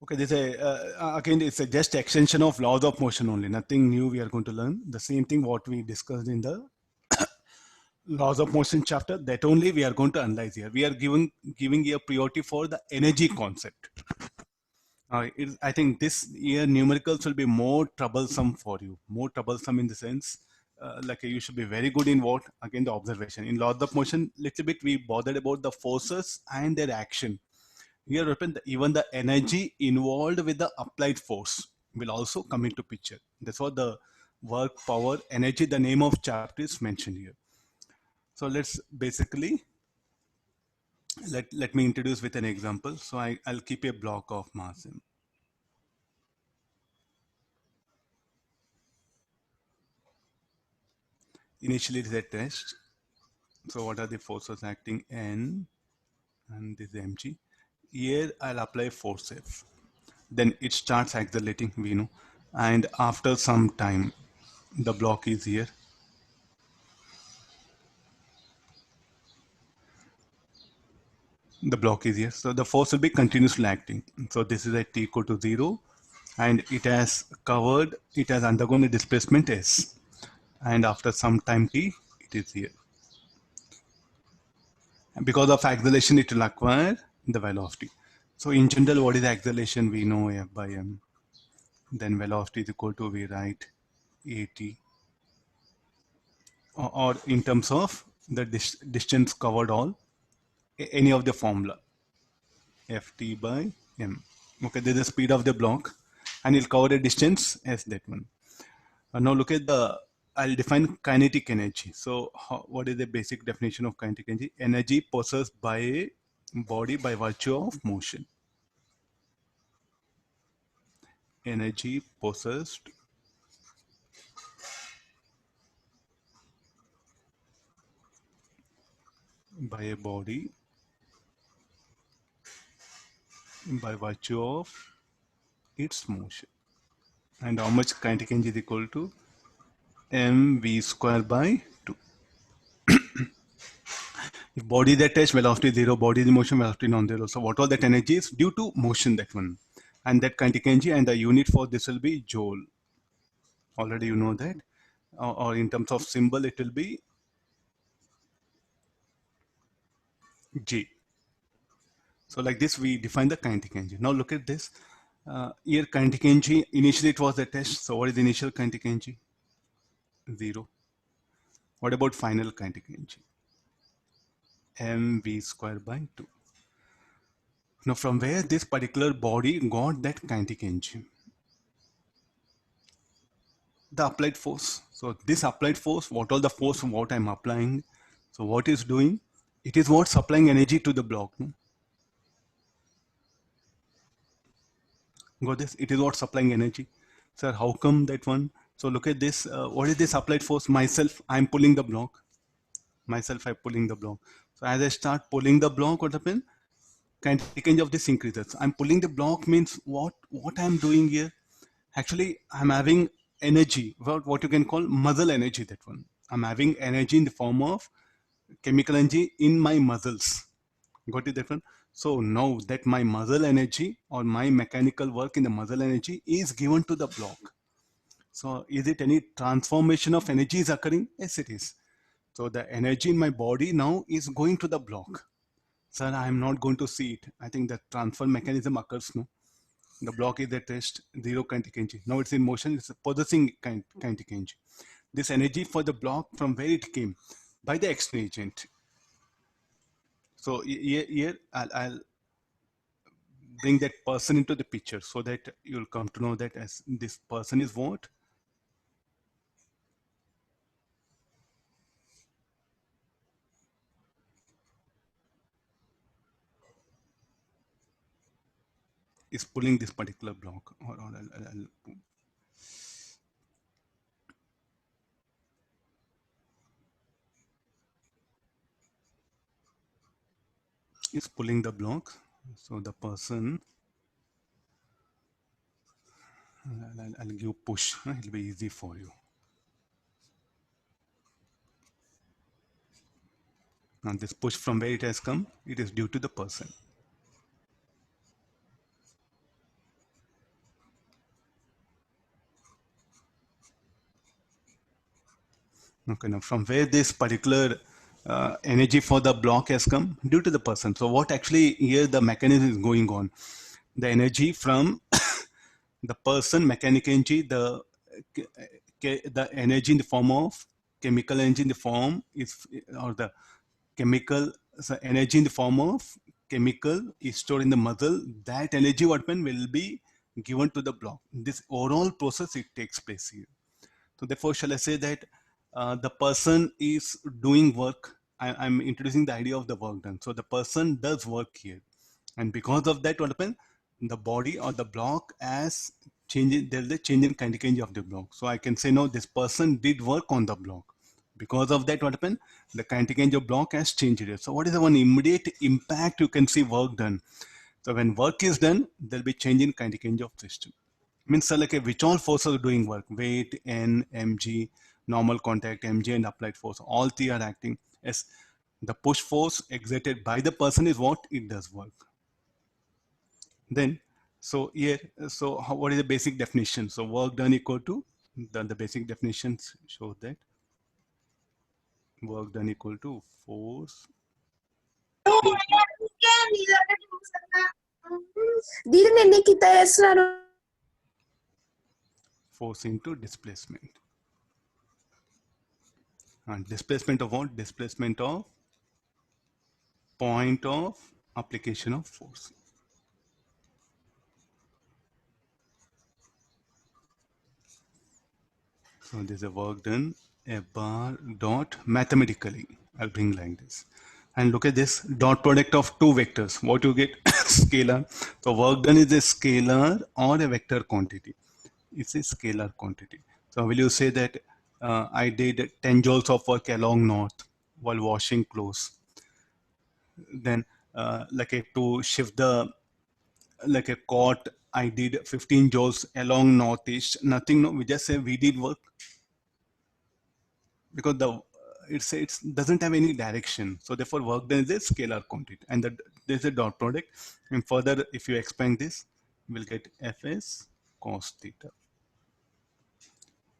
Okay, this is again, it's a just extension of laws of motion only. Nothing new we are going to learn. The same thing what we discussed in the laws of motion chapter, that only we are going to analyze here. We are giving a priority for the energy concept. I think this year numericals will be more troublesome for you. More troublesome in the sense, like you should be very good in what? Again, the observation. In laws of motion, little bit we bothered about the forces and their action. Here, even the energy involved with the applied force will also come into picture. That's what the work, power, energy, the name of chapter is mentioned here. So let's basically, let me introduce with an example. So I'll keep a block of mass. Initially it is a test. So what are the forces acting N and this mg? Here I'll apply force F. Then it starts accelerating, we know. And after some time, the block is here. The block is here. So the force will be continuously acting. So this is at t equal to 0. And it has covered, it has undergone a displacement S. And after some time t, it is here. And because of acceleration, it will acquire the velocity. So in general, what is acceleration? We know F by m. Then velocity is equal to, we write at, or in terms of the distance covered, all any of the formula, ft by m. Okay, this is the speed of the block, and it'll cover a distance as that one. Now look at the, I'll define kinetic energy. So what is the basic definition of kinetic energy? Energy possessed by a body by virtue of motion. Energy possessed by a body by virtue of its motion. And how much kinetic energy is equal to mv square by 2. If body is attached, velocity 0, body is in motion, velocity non-zero. So what all that energy is due to motion, that one. And that kinetic energy, and the unit for this will be joule. Already you know that. Or in terms of symbol, it will be G. So like this, we define the kinetic energy. Now look at this. Here kinetic energy, initially it was a test. So what is the initial kinetic energy? 0. What about final kinetic energy? mv square by 2. Now from where this particular body got that kinetic energy? The applied force. So this applied force, what all the force what I'm applying, so what is doing? It is what supplying energy to the block. No? Got this? It is what supplying energy. Sir, how come that one? So look at this. What is this applied force? Myself, I'm pulling the block. Myself, I'm pulling the block. So as I start pulling the block, what happens? Kinetic energy of this increases. I'm pulling the block means what I'm doing here? Actually, I'm having energy, what you can call muscle energy, that one. I'm having energy in the form of chemical energy in my muscles. Got it, that one? So now that my muscle energy or my mechanical work in the muscle energy is given to the block. So is it any transformation of energy is occurring? Yes, it is. So the energy in my body now is going to the block. Sir, I am not going to see it. I think the transfer mechanism occurs now. The block is at rest, 0 kinetic energy. Now it's in motion, it's possessing kinetic energy. This energy for the block, from where it came? By the external agent. So here I'll bring that person into the picture so that you'll come to know that as this person is what? Is pulling this particular block. Or is pulling the block. So the person, I'll give push. It'll be easy for you. Now this push, from where it has come? It is due to the person. Okay, now from where this particular energy for the block has come? Due to the person. So what actually here the mechanism is going on? The energy from the person, mechanical energy, the energy in the form of chemical energy in the form is, or the chemical, so energy in the form of chemical is stored in the muscle. That energy what will be given to the block. This overall process it takes place here. So therefore, shall I say that the person is doing work. I'm introducing the idea of the work done. So the person does work here, and because of that, what happens? The body or the block as changing. There's a change in kinetic energy of the block. So I can say no, this person did work on the block. Because of that, what happened? The kinetic energy of block has changed it. So what is the one immediate impact you can see work done? So when work is done, there'll be change in kinetic energy of system. Means like which all forces are doing work: weight, N, mg, normal contact, mg, and applied force. All three are acting. Yes, the push force exerted by the person is what it does work. Then, so here, so what is the basic definition? So work done equal to the basic definitions show that work done equal to force force into displacement. And displacement of what? Displacement of point of application of force. So there's a work done, a bar dot mathematically. I'll bring like this. And look at this dot product of two vectors. What you get? Scalar. So work done is a scalar or a vector quantity. It's a scalar quantity. So will you say that I did 10 joules of work along north while washing clothes? Then to shift the like a cot, I did 15 joules along northeast. Nothing, no, we just say we did work because the it doesn't have any direction. So therefore work done is a scalar quantity, and there's a dot product. And further, if you expand this, we'll get Fs cos theta.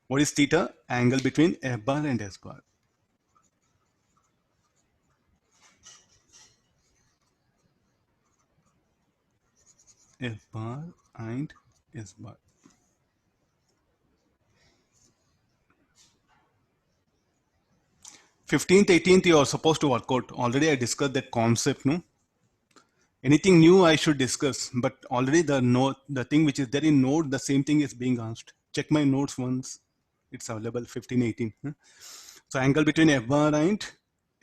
What is theta? Angle between F bar and S bar. F bar and S bar. 15th, 18th, you are supposed to work out. Already I discussed that concept, no? Anything new I should discuss, but already the thing which is there in note, the same thing is being asked. Check my notes once. It's available 15, 18. So angle between F bar and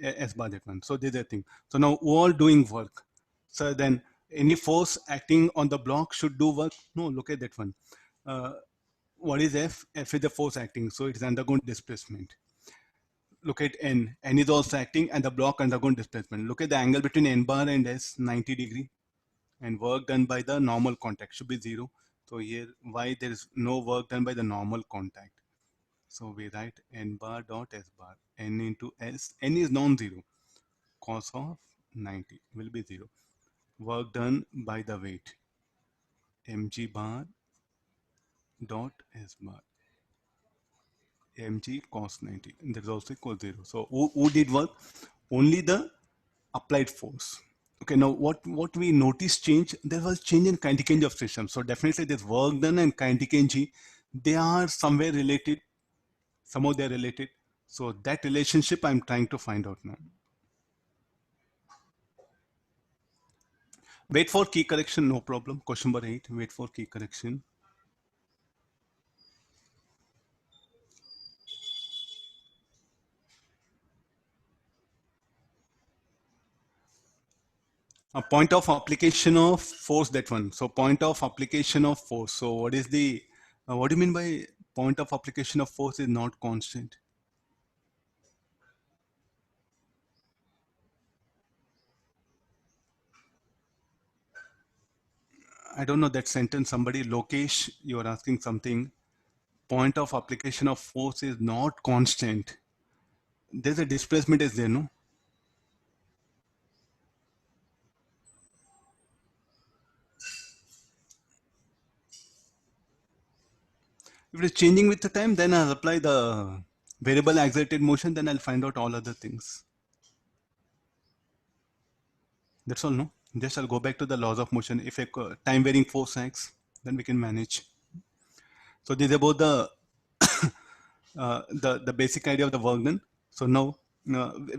S bar, that one. So there's a thing. So now all doing work. So then any force acting on the block should do work. No, look at that one. What is F? F is the force acting. So it is undergone displacement. Look at N. N is also acting and the block undergone displacement. Look at the angle between N bar and S, 90 degree. And work done by the normal contact should be 0. So here, why there is no work done by the normal contact? So we write N bar dot S bar. N into S. N is non-zero. Cos of 90 will be 0. Work done by the weight. Mg bar dot S bar. Mg cos 90. That is also equal 0. So who did work? Only the applied force. Okay, now what we notice change, there was change in kinetic energy of system. So definitely this work done and kinetic energy, they are somewhere related. Somehow they're related. So that relationship I'm trying to find out now. Wait for key correction, no problem. Question number 8, wait for key correction. A point of application of force, that one. So point of application of force. So what is the, what do you mean by point of application of force is not constant? I don't know that sentence. Somebody, Lokesh, you are asking something. Point of application of force is not constant. There's a displacement is there, no? If it is changing with the time, then I'll apply the variable accelerated motion, then I'll find out all other things. That's all, no? Just I'll go back to the laws of motion. If a time varying force acts, then we can manage. So this is about the basic idea of the work done. So now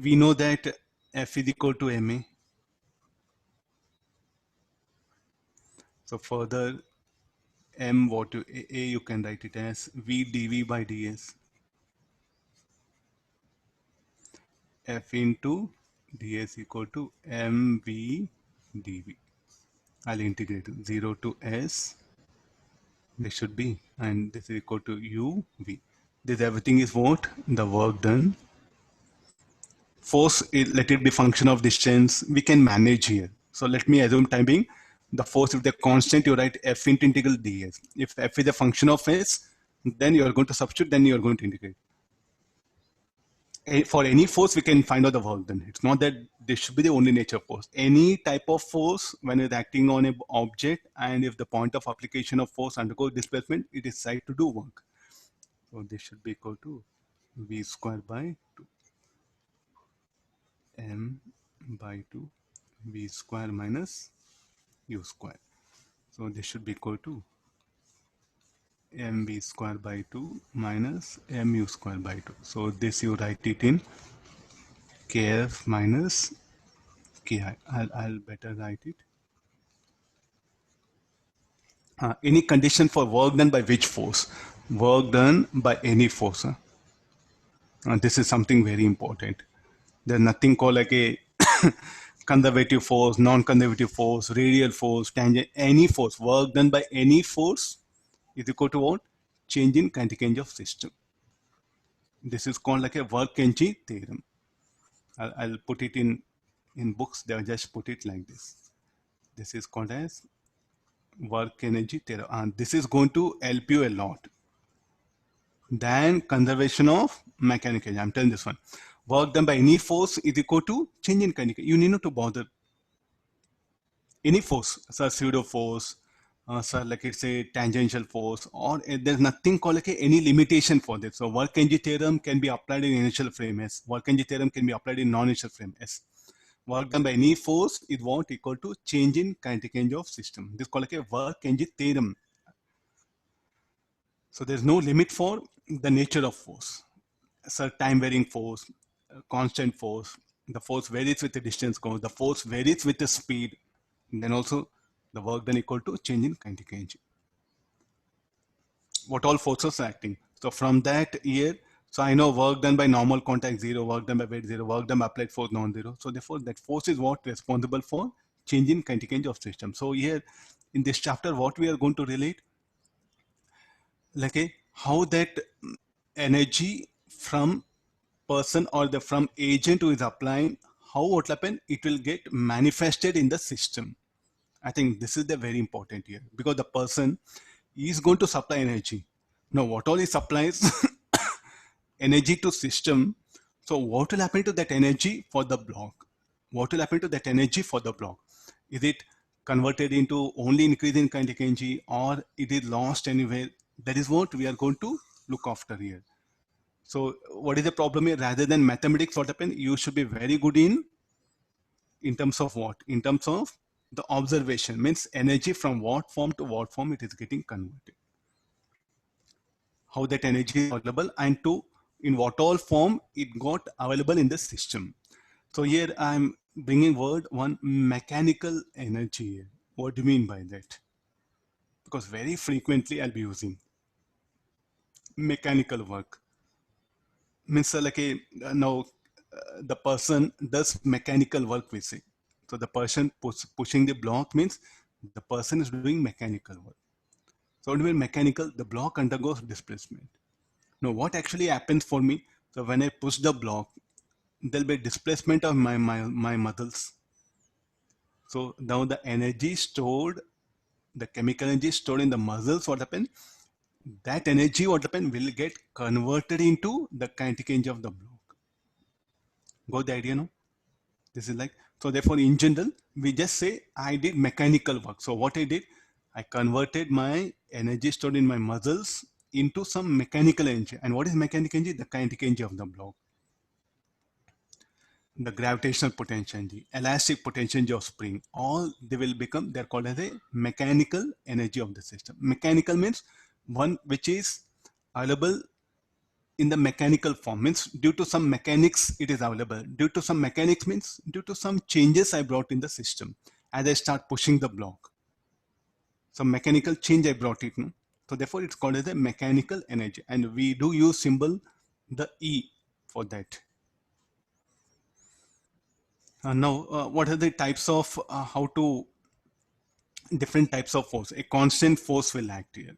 we know that F is equal to ma. So further, m what you a you can write it as v dv by ds. F into ds equal to mv dv. I'll integrate 0 to s. This should be, and this is equal to uv. This everything is what? The work done. Force, let it be function of distance. We can manage here. So let me assume time being the force, if the constant, you write f into integral ds. If f is a function of s, then you are going to substitute, then you are going to integrate. For any force, we can find out the work done. It's not that this should be the only nature of force. Any type of force, when it's acting on an object, and if the point of application of force undergoes displacement, it is said to do work. So this should be equal to v square by 2 m by 2 v square minus u square. So this should be equal to mv square by 2 minus mu square by 2. So this you write it in kf minus ki. I'll better write it. Any condition for work done by which force? Work done by any force. This is something very important. There's nothing called like a conservative force, non-conservative force, radial force, tangent, any force. Work done by any force is equal to what? Change in kinetic energy of system. This is called like a work energy theorem. I'll put it in books. They'll just put it like this. This is called as work energy theorem, and this is going to help you a lot than conservation of mechanical energy. I'm telling this one. Work done by any force is equal to change in kinetic. You need not to bother any force, sir, pseudo force, sir, like it's a tangential force, or there's nothing called like any limitation for this. So work energy theorem can be applied in inertial frame S. Work energy theorem can be applied in non-inertial frame S. Work done by any force is what equal to change in kinetic energy of system. This is called like a work energy theorem. So there's no limit for the nature of force. So time varying force, constant force, the force varies with the distance goes, the force varies with the speed, and then also the work done equal to change in kinetic energy. What all forces are acting. So from that here, so I know work done by normal contact 0, work done by weight 0, work done by applied force non-zero. So therefore that force is what responsible for change in kinetic energy of system. So here in this chapter, what we are going to relate, like how that energy from person or the from agent who is applying, how what will happen, it will get manifested in the system. I think this is the very important here, because the person is going to supply energy. Now what all he supplies energy to system. So what will happen to that energy for the block? What will happen to that energy for the block? Is it converted into only increase in kinetic energy, or it is lost anywhere? That is what we are going to look after here. So what is the problem here? Rather than mathematics, what happened? You should be very good in terms of what? In terms of the observation, means energy from what form to what form it is getting converted. How that energy is available, and to in what all form it got available in the system. So here I'm bringing word one, mechanical energy here. What do you mean by that? Because very frequently I'll be using mechanical work. Means like a now the person does mechanical work, we say. So the person pushing the block means the person is doing mechanical work. So what do you mean mechanical? The block undergoes displacement. Now what actually happens for me? So when I push the block, there'll be displacement of my muscles. So now the energy stored, the chemical energy stored in the muscles, what happens? That energy, what happens, will get converted into the kinetic energy of the block. Got the idea now? This is like, so therefore in general, we just say I did mechanical work. So what I did, I converted my energy stored in my muscles into some mechanical energy. And what is mechanical energy? The kinetic energy of the block, the gravitational potential energy, elastic potential energy of spring, all they will become, they're called as a mechanical energy of the system. Mechanical means one which is available in the mechanical form, means due to some mechanics it is available. Due to some mechanics means due to some changes I brought in the system as I start pushing the block. Some mechanical change I brought it. No? So therefore it's called as a mechanical energy, and we do use symbol the E for that. Now, what are the types of how to different types of force? A constant force will act here.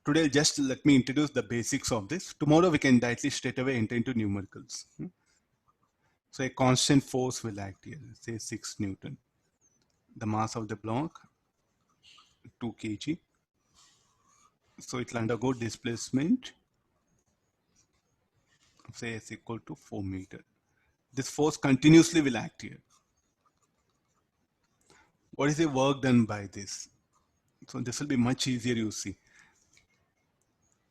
Today, just let me introduce the basics of this. Tomorrow, we can directly straight away enter into numericals. So, a constant force will act here, say 6 Newton. The mass of the block, 2 kg. So, it will undergo displacement, say is equal to 4 meter. This force continuously will act here. What is the work done by this? So, this will be much easier, you see.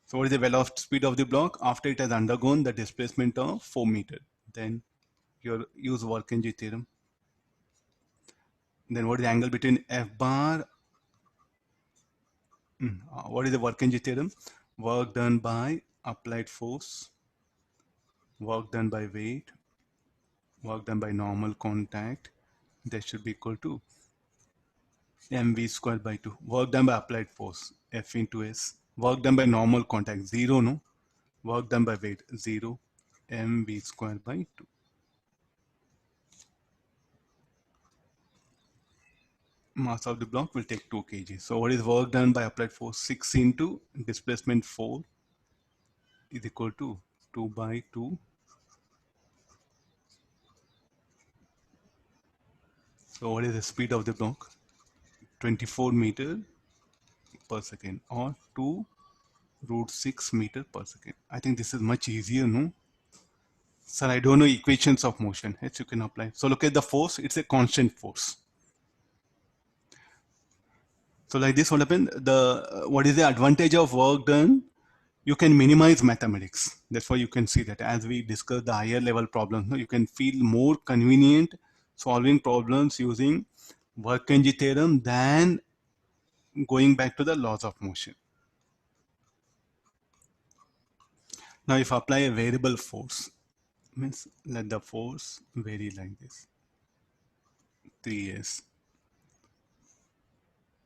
So what is the velocity speed of the block after it has undergone the displacement of 4 meter? Then you use work energy theorem. Then what is the angle between F bar? What is the work energy theorem? Work done by applied force, work done by weight, work done by normal contact. That should be equal to mv squared by 2. Work done by applied force, F into S. Work done by normal contact, 0, no? Work done by weight, 0, mv squared by 2. Mass of the block will take 2 kg. So what is work done by applied force? 6 into displacement 4 is equal to 2 by 2. So what is the speed of the block? 24 meter per second, or 2 root 6 meter per second. I think this is much easier, no? Sir, I don't know equations of motion. Yes, you can apply. So look at the force. It's a constant force. So like this, what happened? What is the advantage of work done? You can minimize mathematics. That's why you can see that as we discuss the higher level problems, you can feel more convenient solving problems using work energy theorem than going back to the laws of motion. Now, if I apply a variable force, means let the force vary like this, 3s.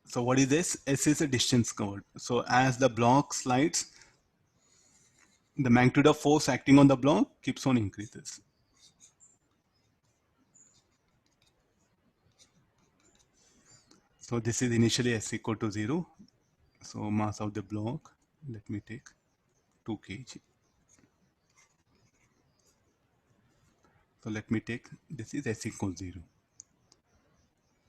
So what is this? S is a distance covered. So as the block slides, the magnitude of force acting on the block keeps on increases. So this is initially S equal to 0. So mass of the block, let me take 2 kg. So let me take, this is S equals 0.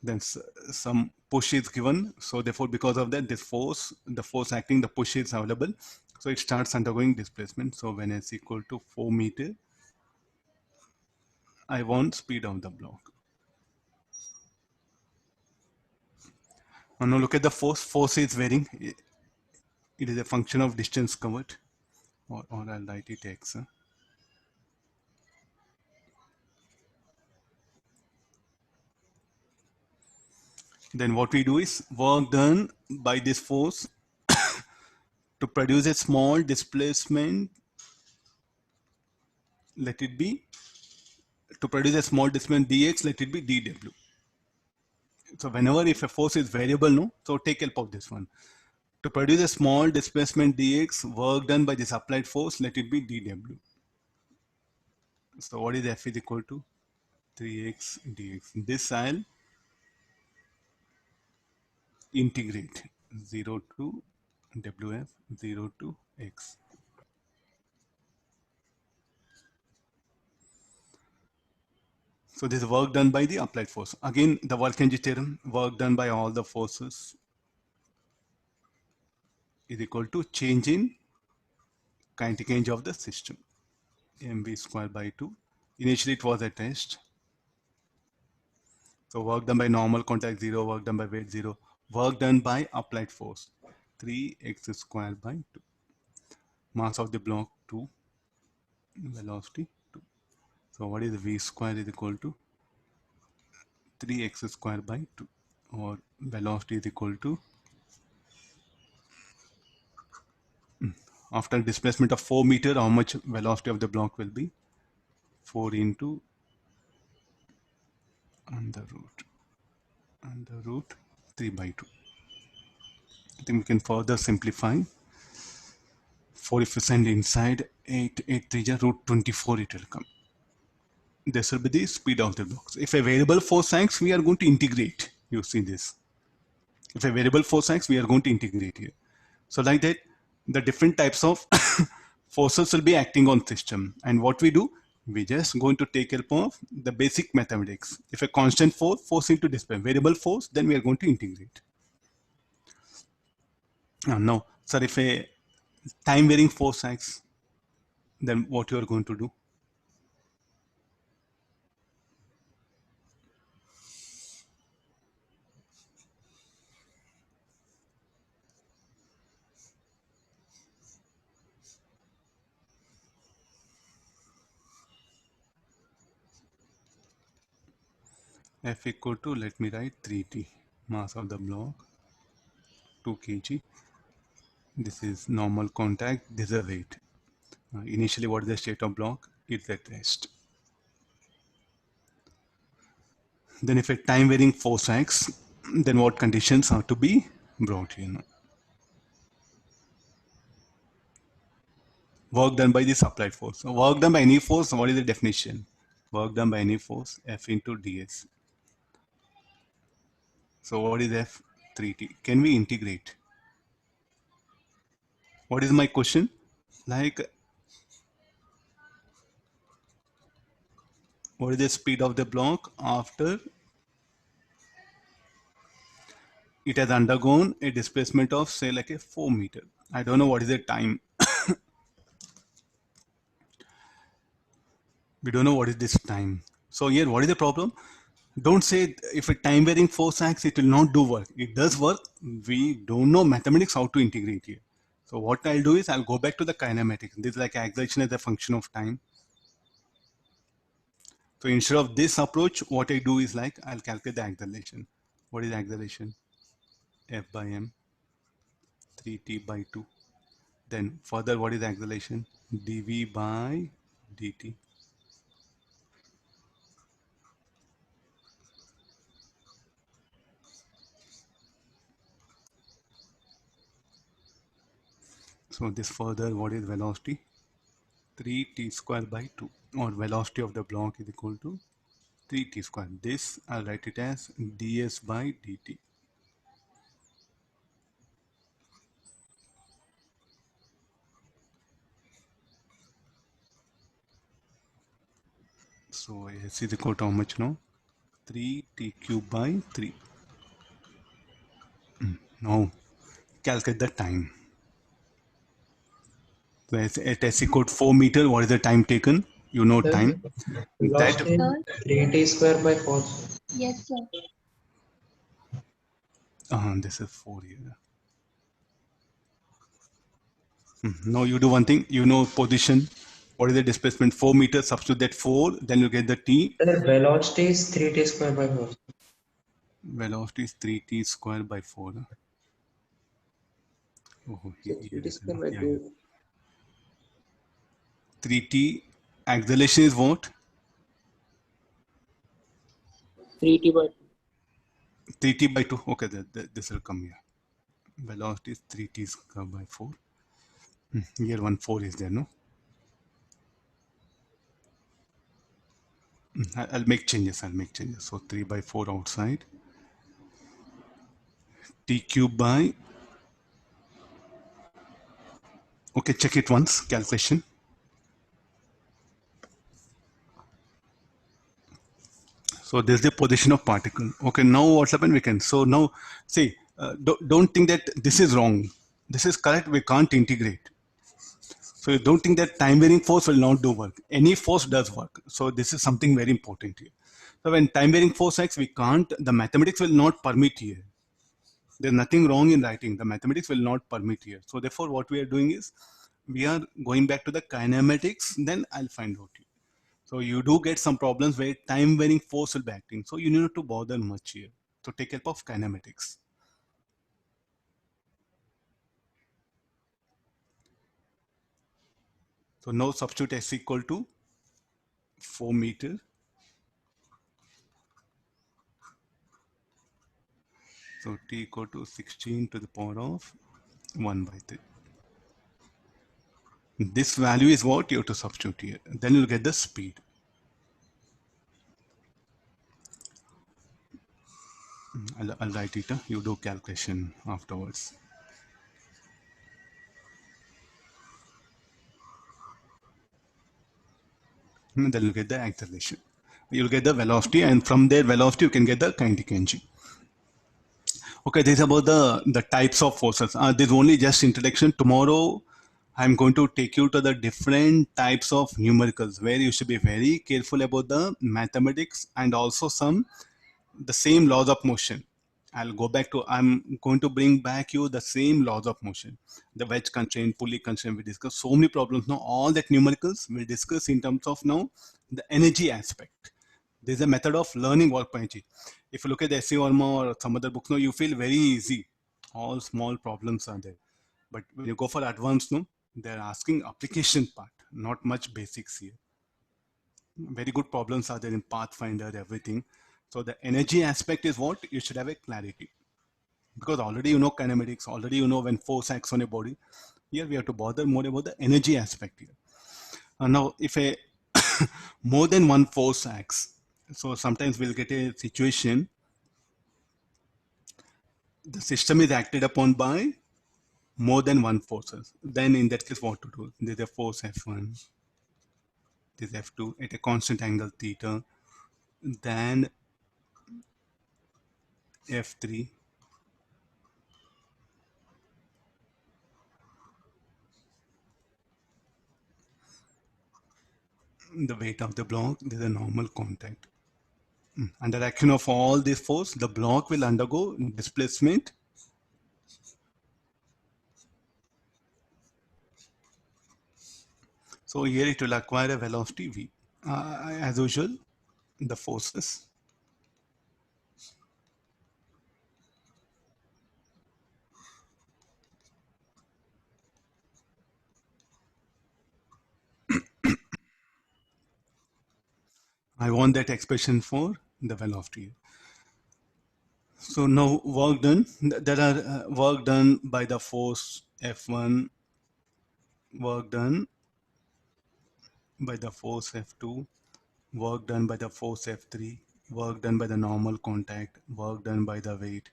Then some push is given. So therefore, because of that, this force, the force acting, the push is available. So it starts undergoing displacement. So when S equal to 4 meter, I want speed of the block. Now look at the force. Force is varying. It is a function of distance covered, or I'll write it X. Then what we do is work done by this force to produce a small displacement. Let it be, to produce a small displacement dx, let it be dw. So whenever if a force is variable, no, so take help of this one. To produce a small displacement dx, work done by this applied force, let it be dw. So what is F is equal to? 3x dx. This I'll integrate 0 to wf, 0 to x. So this is work done by the applied force. Again, the work energy theorem, work done by all the forces is equal to change in kinetic energy of the system, mv square by 2. Initially it was a test. So work done by normal contact 0, work done by weight 0, work done by applied force 3x square by 2. Mass of the block 2, velocity 2. So what is v square is equal to 3x square by 2, or velocity is equal to, after displacement of 4 meter, how much velocity of the block will be? 4 into under root 3 by 2. I think we can further simplify. 4 if you send inside, 8 3 root 24 it will come. This will be the speed of the blocks. If a variable force acts, we are going to integrate. You see this. If a variable force acts, we are going to integrate here. So like that, the different types of forces will be acting on system. And what we do, we just going to take help of the basic mathematics. If a constant force into display, variable force, then we are going to integrate. Now, sir, if a time varying force acts, then what you are going to do? F equal to, let me write 3t, mass of the block 2 kg. This is normal contact, this is a weight. Initially, what is the state of block? It's at rest. Then if a time varying force acts, then what conditions are to be brought in? Work done by the applied force. So work done by any force, what is the definition? Work done by any force, F into ds. So what is F? 3t. Can we integrate? What is my question? Like, what is the speed of the block after it has undergone a displacement of, say, like a 4 meter? I don't know what is the time. We don't know what is this time. So here, what is the problem? Don't say if a time varying force acts, it will not do work. It does work. We don't know mathematics how to integrate here. So what I'll do is I'll go back to the kinematics. This is like acceleration as a function of time. So instead of this approach, what I do is like I'll calculate the acceleration. What is acceleration? F by m, 3t by 2. Then further, what is acceleration? dv by dt. So this further, what is velocity? 3t square by 2, or velocity of the block is equal to 3t square. This I'll write it as ds by dt. So s is equal to how much now? 3t cube by 3. Now calculate the time. So at s equal to 4 meter, what is the time taken? You know time. That 3t square by 4. Yes, sir. this is 4 here. Now you do one thing. You know position. What is the displacement? 4 meters. Substitute that 4. Then you get the t. The velocity is 3t square by 4. Velocity is 3t square by 4. Oh, here, So here 3t is, square by yeah, 2. 3t. Acceleration is what? 3t by 2. 3t by 2. Okay, this will come here. Velocity is 3t square by 4. Here 1 4 is there, no? I'll make changes. So 3 by 4 outside. T cube by. Okay, check it once. Calculation. So there's the position of particle. Okay, now what's happened? We can. So now, see, don't think that this is wrong. This is correct. We can't integrate. So you don't think that time varying force will not do work. Any force does work. So this is something very important here. So when time varying force acts, we can't, the mathematics will not permit here. There's nothing wrong in writing. The mathematics will not permit here. So therefore, what we are doing is we are going back to the kinematics. Then I'll find out you. So you do get some problems where time varying force will be acting. So you need not to bother much here. So take help of kinematics. So now substitute S equal to 4 meter. So T equal to 16 to the power of 1 by 3. This value is what you have to substitute here. Then you'll get the speed. I'll write it. You do calculation afterwards. And then you'll get the acceleration. You'll get the velocity, and from there velocity you can get the kinetic energy. Okay, this is about the types of forces. This is only just introduction. Tomorrow I'm going to take you to the different types of numericals where you should be very careful about the mathematics and also the same laws of motion. I'm going to bring back you the same laws of motion. The wedge constraint, pulley constraint, we discuss so many problems now. All that numericals we'll discuss in terms of now the energy aspect. There's a method of learning work by energy. If you look at the SC Verma or some other books now, you feel very easy. All small problems are there. But when you go for advanced, no, they're asking application part, not much basics here. Very good problems are there in Pathfinder, everything. So the energy aspect is what you should have a clarity, because already you know kinematics, already you know when force acts on a body. Here we have to bother more about the energy aspect here. Now, if a more than one force acts, so sometimes we'll get a situation the system is acted upon by more than one forces. Then in that case, what to do? There's a force F1, there's F2 at a constant angle theta, then F3, the weight of the block, there's a normal contact. Under action of all this force, the block will undergo displacement. So here it will acquire a velocity v. As usual, the forces. I want that expression for the velocity. So now work done. There are work done by the force F1, work done by the force F2, work done by the force F3, work done by the normal contact, work done by the weight.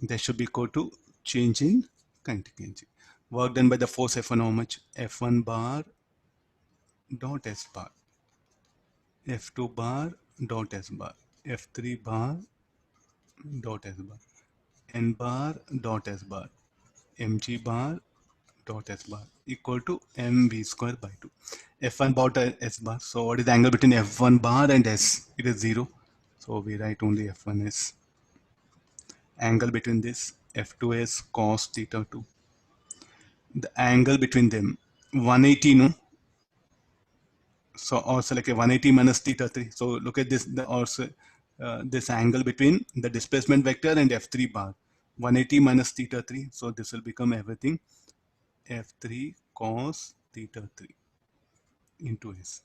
That should be equal to change in kinetic energy. Work done by the force F1, how much? F1 bar dot S bar, F2 bar dot S bar, F3 bar dot S bar, N bar dot S bar, mg bar dot S bar equal to mv square by 2. F1 bar dot S bar. So what is the angle between F1 bar and S? It is 0. So we write only F1S. Angle between this F2S cos theta 2. The angle between them 180, no? So also like a 180 minus theta 3. So look at this, also this angle between the displacement vector and F3 bar, 180 minus theta 3. So this will become everything F3 cos theta 3 into S.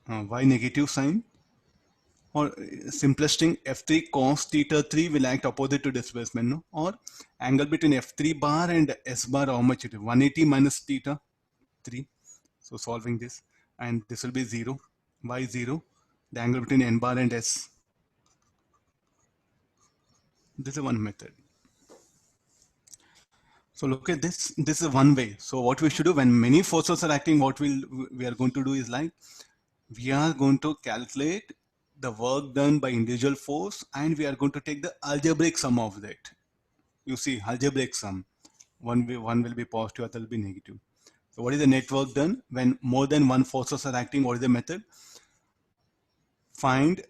Why negative sign? Or simplest thing, F3 cos theta 3 will act opposite to displacement, no? Or angle between F3 bar and S bar, how much it is? 180 minus theta 3. So solving this, and this will be 0. Why 0? The angle between N bar and S. This is one method. So look at this. This is one way. So what we should do when many forces are acting, what we are going to do is like, we are going to calculate the work done by individual force, and we are going to take the algebraic sum of that. You see, algebraic sum. One will be positive, other will be negative. So what is the net work done when more than one forces are acting? What is the method? Find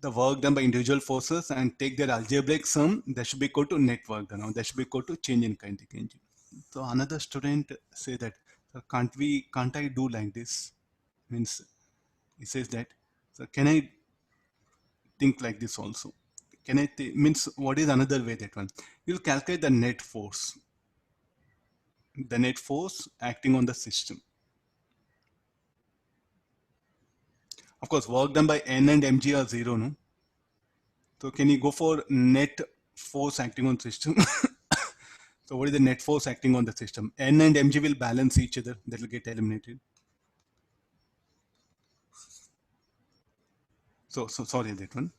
the work done by individual forces and take their algebraic sum, that should be equal to net work done, or that should be equal to change in kinetic energy. So another student say that, "Sir, can't I do like this?" Means he says that, "So can I think like this also?" Can I means what is another way that one? You'll calculate the net force acting on the system. Of course, work done by N and mg are zero, no? So can you go for net force acting on system? So what is the net force acting on the system? N and mg will balance each other. That will get eliminated. So sorry, that one.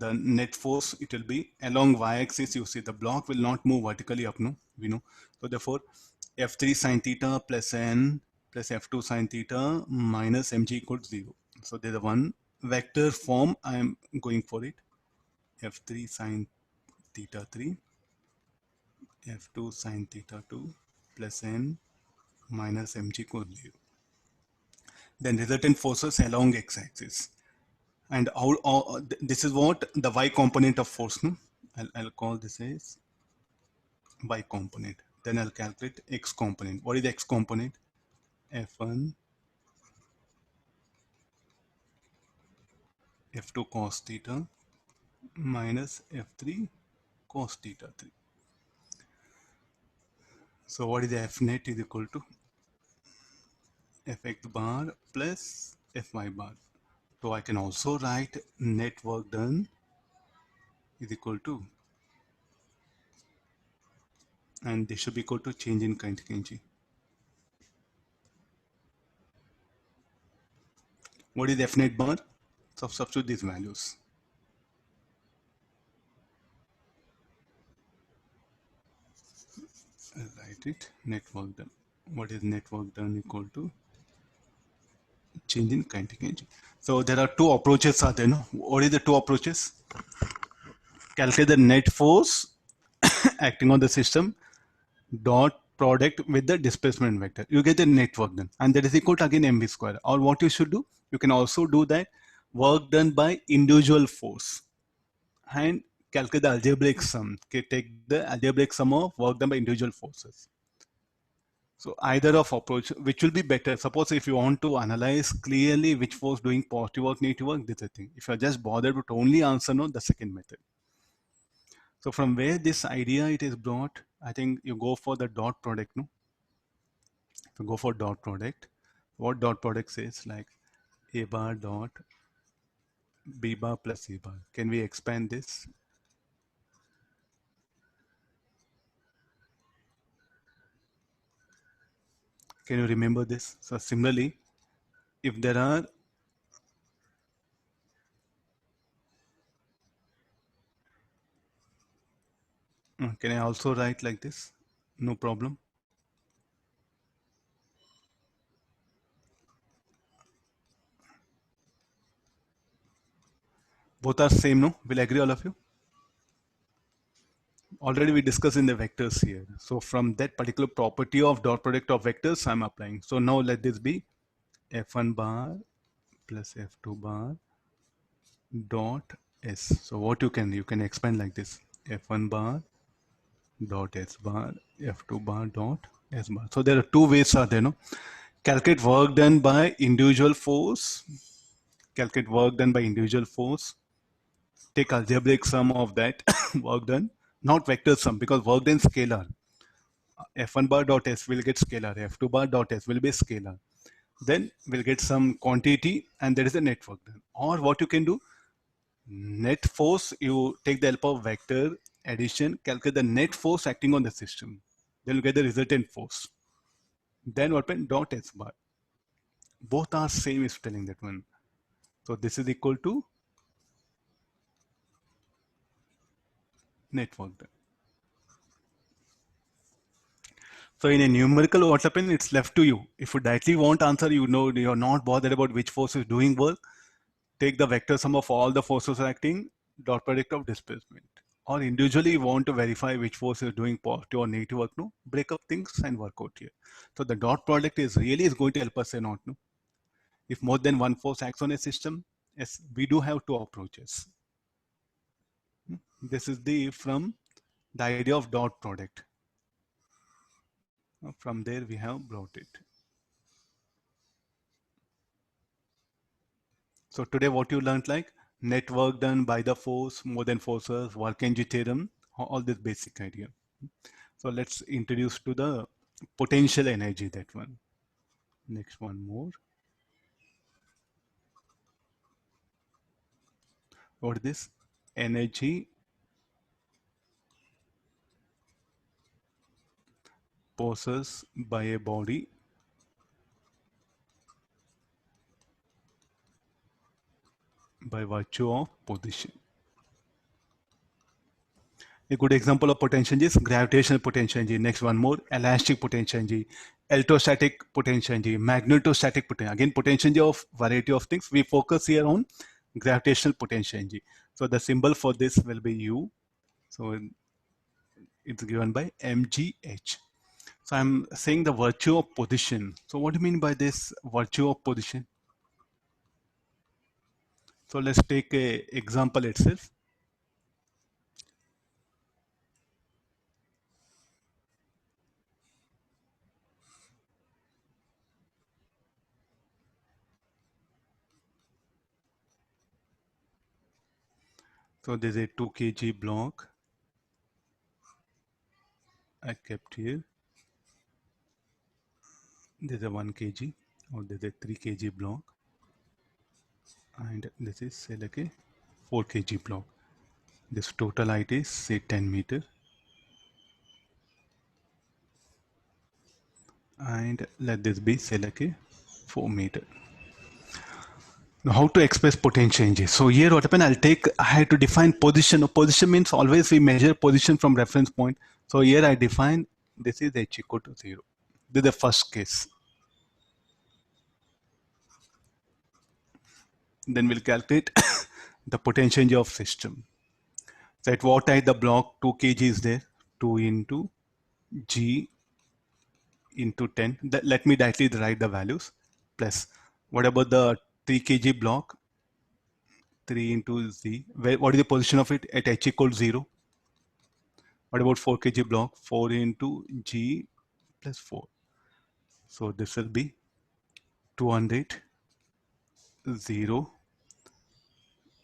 The net force, it will be along y-axis. You see the block will not move vertically up, no? We know. So therefore, f3 sine theta plus n plus f2 sine theta minus mg equals 0. So there's a one vector form. I am going for it. f3 sine theta 3, f2 sine theta 2 plus n minus mg equals 0. Then resultant forces along x-axis. And this is what the y component of force, no? I'll call this as y component. Then I'll calculate x component. What is the x component? F1, F2 cos theta minus F3 cos theta 3. So what is the F net is equal to Fx bar plus Fy bar. So I can also write net work done is equal to, and this should be equal to change in kinetic energy. What is F net bar? So substitute these values. I'll write it, net work done. What is net work done equal to change in kinetic energy. So there are two approaches are there, no? What is the two approaches? Calculate the net force acting on the system dot product with the displacement vector. You get the net work done, and that is equal to again mv square. Or what you should do, you can also do that work done by individual force and calculate the algebraic sum. Okay, take the algebraic sum of work done by individual forces. So either of approach, which will be better? Suppose if you want to analyze clearly which force doing positive work, negative work, this is the thing. If you're just bothered with only answer, no, the second method. So from where this idea it is brought, I think you go for the dot product, no? If you go for dot product, what dot product says, like a bar dot b bar plus c bar. Can we expand this? Can you remember this? So similarly, if there are can I also write like this? No problem. Both are same, no? Will agree all of you? Already we discussed in the vectors here. So from that particular property of dot product of vectors, I'm applying. So now let this be f1 bar plus f2 bar dot s. So what you can expand like this: f1 bar dot s bar, f2 bar dot s bar. So there are two ways are there, no? Calculate work done by individual force. Calculate work done by individual force. Take algebraic sum of that work done, not vector sum, because work done scalar. F1 bar dot s will get scalar. F2 bar dot s will be scalar. Then we'll get some quantity, and there is a net work done. Or what you can do, net force, you take the help of vector addition, calculate the net force acting on the system. Then you get the resultant force. Then what happens? Dot s bar. Both are same is telling that one. So this is equal to net work done. So in a numerical, what happens? It's left to you. If you directly want answer, you know you're not bothered about which force is doing work. Take the vector sum of all the forces acting, dot product of displacement. Or individually you want to verify which force is doing positive or negative work, no? Break up things and work out here. So the dot product is really is going to help us a lot, no? If more than one force acts on a system, Yes, we do have two approaches. This is the from the idea of dot product. From there we have brought it. So today what you learned, like network done by the force, more than forces, Work-Energy theorem, all this basic idea. So let's introduce to the potential energy, that one. Next one more. What is this? Energy possessed by a body by virtue of position. A good example of potential energy is gravitational potential energy. Next one more, elastic potential energy, electrostatic potential energy, magnetostatic potential. Again, potential energy of variety of things. We focus here on gravitational potential energy. So the symbol for this will be U. So it's given by mgh. So I'm saying the virtue of position. So what do you mean by this virtue of position? So let's take a example itself. So there's a 2 kg block I kept here. There's a 1 kg, or there's a 3 kg block, and this is say like a 4 kg block. This total height is say 10 meter, and let this be say like a 4 meter. Now how to express potential energy? So here what happened, I had to define position. Position means always we measure position from reference point. So here I define this is h equal to 0. This is the first case. Then we'll calculate the potential energy of system. So at what height the block 2 kg is there? 2 into g into 10. Let me directly write the values. Plus, what about the 3 kg block? 3 into z. What is the position of it at h equals 0? What about 4 kg block? 4 into g plus 4. So this will be 200, 0.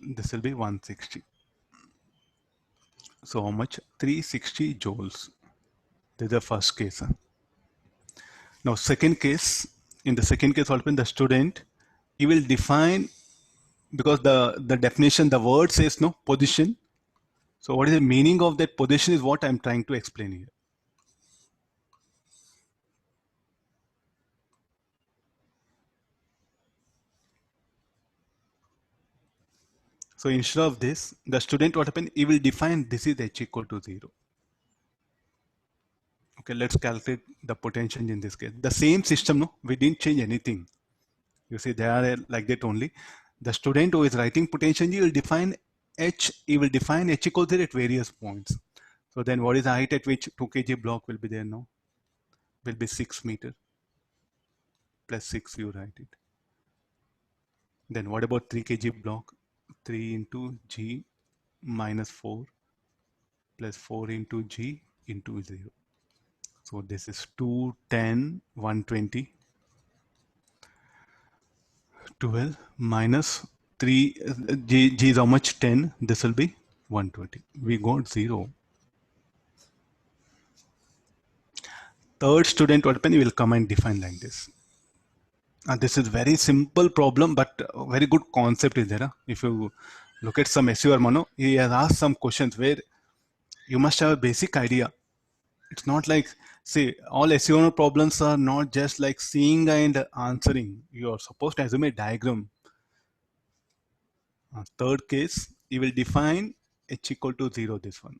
This will be 160. So how much? 360 joules. This is the first case. Now second case, in the second case, the student, he will define, because the definition, the word says no position. So what is the meaning of that position is what I'm trying to explain here. So instead of this, the student, what happened, he will define this is h equal to 0. Okay, let's calculate the potential in this case. The same system, no, we didn't change anything. You see, they are like that only. The student who is writing potential, he will define he will define h equal to 0 at various points. So then what is the height at which 2 kg block will be there now? Will be 6 meter plus 6, you write it. Then what about 3 kg block? 3 into g minus 4 plus 4 into g into 0. So this is 2, 10, 120, 12 minus 3, g is how much? 10. This will be 120. We got 0. Third student, what happen? He will come and define like this. This is very simple problem, but very good concept is there. Huh? If you look at some SU Mano, he has asked some questions where you must have a basic idea. It's not like, see, all SEO problems are not just like seeing and answering. You are supposed to assume a diagram. Third case, you will define h equal to 0, this one.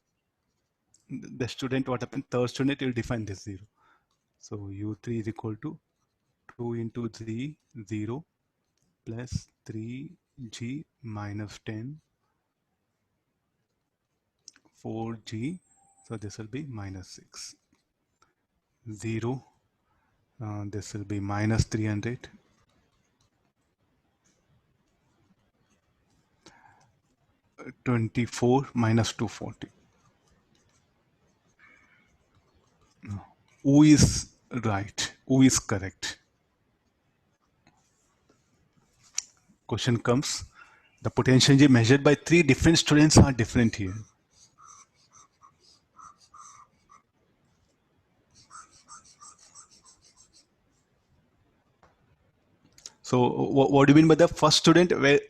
The student, what happened? Third student, will define this 0. So U3 is equal to 2 into 3, 0 plus 3g minus 10, 4g. So this will be minus 6. 0. This will be minus 300. 24 minus 240. Who is right? Who is correct? Question comes. The potential energy measured by three different students are different here. So what do you mean by the first student? Where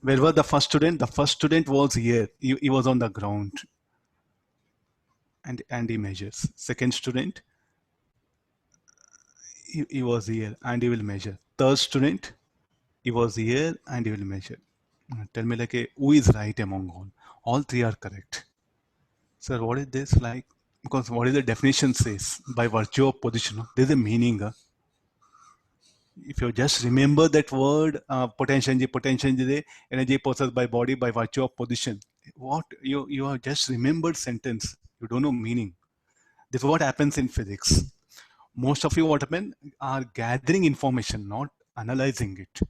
where was the first student? The first student was here. He was on the ground, and he measures. Second student, he was here and he will measure. Third student, he was here and he will measure. Tell me like who is right among all? All three are correct. Sir, what is this like? Because what is the definition says by virtue of position? There's a meaning. If you just remember that word, potential energy possessed by body by virtue of position. What you have just remembered sentence. You don't know meaning. This is what happens in physics. Most of you what happen are gathering information, not analyzing it.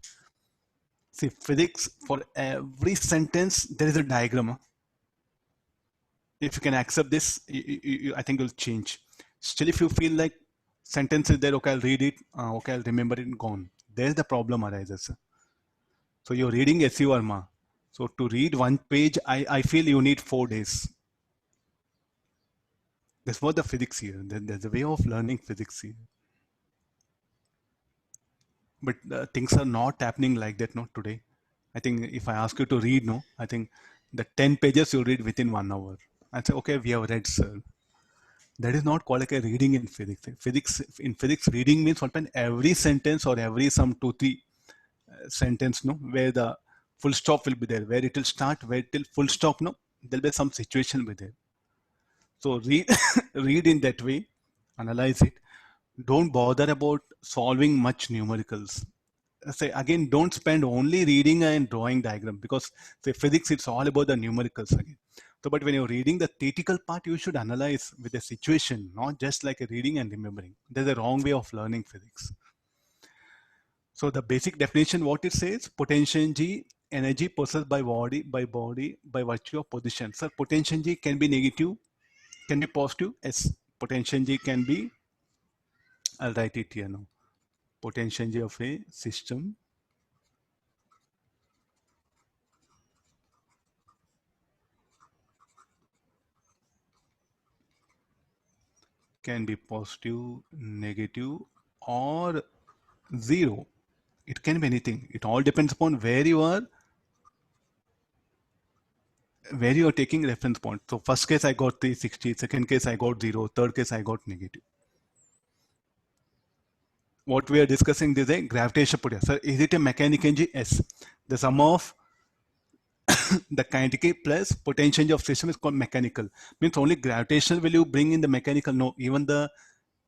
See, physics, for every sentence, there is a diagram. If you can accept this, I think it will change. Still, if you feel like sentence is there, okay, I'll read it, okay, I'll remember it, gone. There's the problem arises. So you're reading S.U. Verma. So to read one page, I feel you need 4 days. That's what the physics here. There's a way of learning physics here. But things are not happening like that, not today. I think if I ask you to read, no, I think the 10 pages you'll read within 1 hour. I say, okay, we have read, sir. That is not called like a reading in physics. In physics, reading means what every sentence or every some 2-3 sentence, no, where the full stop will be there, where it will start, where it will full stop, no, there'll be some situation with there. So read, read in that way, analyze it. Don't bother about solving much numericals. Say again, don't spend only reading and drawing diagram, because say physics, it's all about the numericals again. So, but when you're reading the theoretical part, you should analyze with the situation, not just like a reading and remembering. There's a wrong way of learning physics. So the basic definition, what it says, potential energy possessed by body by virtue of position. So potential energy can be negative, can be positive. Yes, potential energy can be, I'll write it here now. Potential energy of a system can be positive, negative, or zero. It can be anything. It all depends upon where you are taking reference point. So first case I got 360, second case I got 0, third case I got negative. What we are discussing is a gravitational potential. Sir, is it a mechanical energy? Yes. The sum of the kinetic plus potential energy of system is called mechanical. Means only gravitational will you bring in the mechanical? No, even the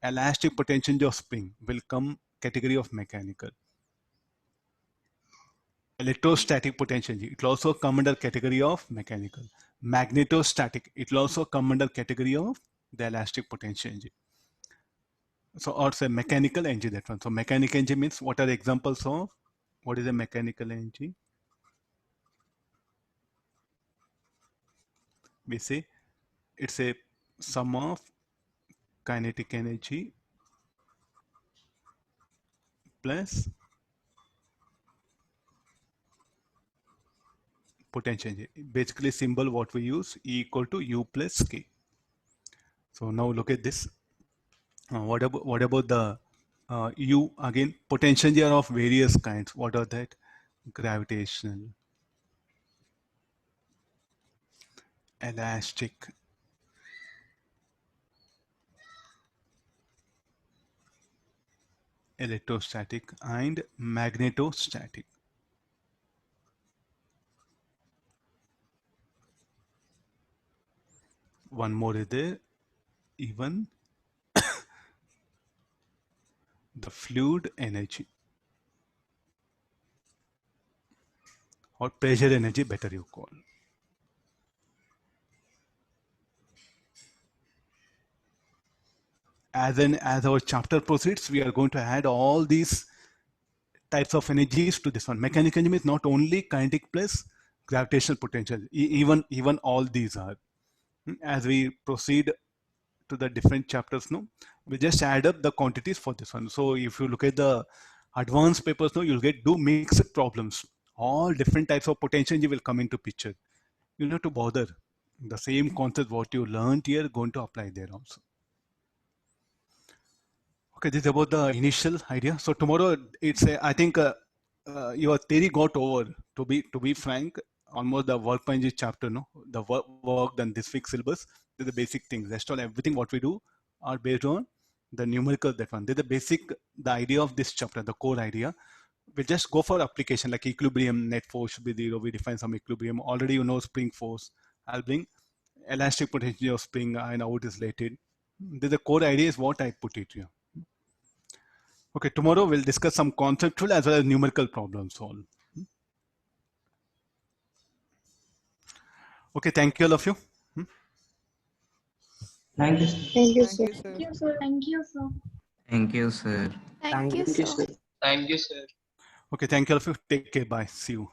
elastic potential energy of spring will come category of mechanical. Electrostatic potential energy, it will also come under category of mechanical. Magnetostatic, it will also come under category of the elastic potential energy. So, or say mechanical energy, that one. So mechanical energy means what are the examples of what is a mechanical energy? We say it's a sum of kinetic energy plus potential energy. Basically, symbol what we use, E equal to U plus K. So now look at this. What about the U again? Potential energy are of various kinds. What are that? Gravitational, elastic, electrostatic, and magnetostatic. One more is there, even the fluid energy or pressure energy, better you call. As our chapter proceeds, we are going to add all these types of energies to this one. Mechanical energy is not only kinetic plus gravitational potential. Even all these are. As we proceed to the different chapters, no, we just add up the quantities for this one. So if you look at the advanced papers, no, you'll get do mixed problems. All different types of potential energy will come into picture. You don't have to bother. The same concept what you learned here going to apply there also. Okay, this is about the initial idea. So tomorrow it's a, I think your theory got over. To be frank, almost the workbench chapter, no, the work done this week syllabus. They're the basic things. Rest all everything what we do are based on the numerical that one. They're the basic, the idea of this chapter, the core idea. We'll just go for application like equilibrium, net force should be zero. We define some equilibrium. Already you know spring force. I'll bring elastic potential of spring and how it is related. The core idea is what I put it here. Okay, tomorrow we'll discuss some conceptual as well as numerical problems solved. Okay, thank you all of you. Thank you, sir. Thank you, Thank sir. you, sir. Thank you, sir. Thank you, sir. Thank you, sir. Thank you, Thank you, sir. sir. Thank you, sir. Okay, thank you all of you. Take care. Bye. See you.